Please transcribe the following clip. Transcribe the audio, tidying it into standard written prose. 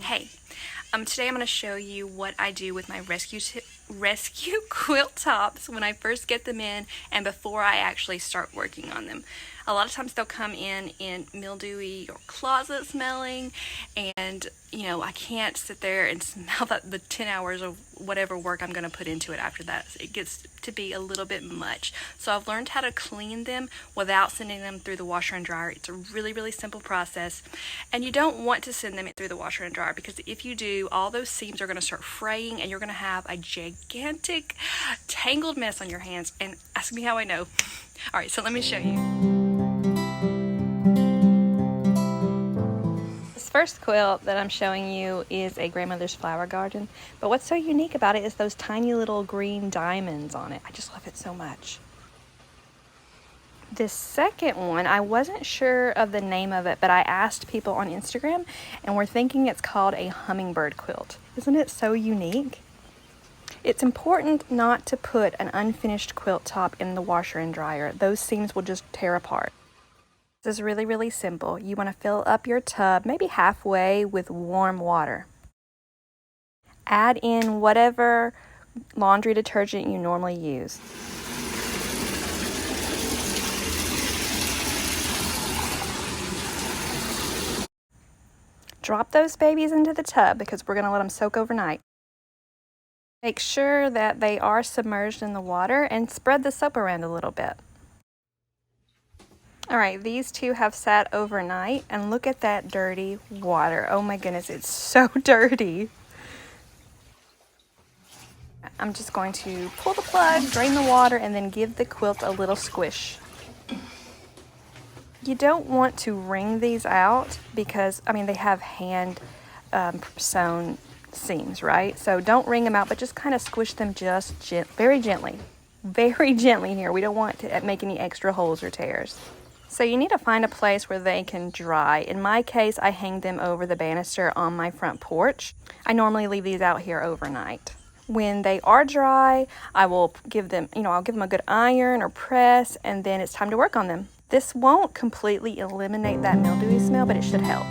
Hey, today I'm going to show you what I do with my rescue quilt tops when I first get them in and before I actually start working on them. A lot of times they'll come in mildewy or closet smelling, and I can't sit there and smell the 10 hours of whatever work I'm going to put into it after that. It gets to be a little bit much. So I've learned how to clean them without sending them through the washer and dryer. It's a really, really simple process, and you don't want to send them through the washer and dryer because if you do, all those seams are going to start fraying and you're going to have a gigantic tangled mess on your hands. And ask me how I know. All right, so let me show you. This first quilt that I'm showing you is a grandmother's flower garden, but what's so unique about it is those tiny little green diamonds on it. I just love it so much. This second one, I wasn't sure of the name of it, but I asked people on Instagram and we're thinking it's called a hummingbird quilt. Isn't it so unique? It's important not to put an unfinished quilt top in the washer and dryer. Those seams will just tear apart. This is really, really simple. You want to fill up your tub maybe halfway with warm water. Add in whatever laundry detergent you normally use. Drop those babies into the tub because we're going to let them soak overnight. Make sure that they are submerged in the water and spread the soap around a little bit. All right, these two have sat overnight and look at that dirty water. Oh my goodness, it's so dirty. I'm just going to pull the plug, drain the water, and then give the quilt a little squish. You don't want to wring these out because, they have hand sewn seams, right? So don't wring them out, but just kind of squish them just very gently. Very gently here. We don't want to make any extra holes or tears. So you need to find a place where they can dry. In my case, I hang them over the banister on my front porch. I normally leave these out here overnight. When they are dry, I will give them, I'll give them a good iron or press, and then it's time to work on them. This won't completely eliminate that mildewy smell, but it should help.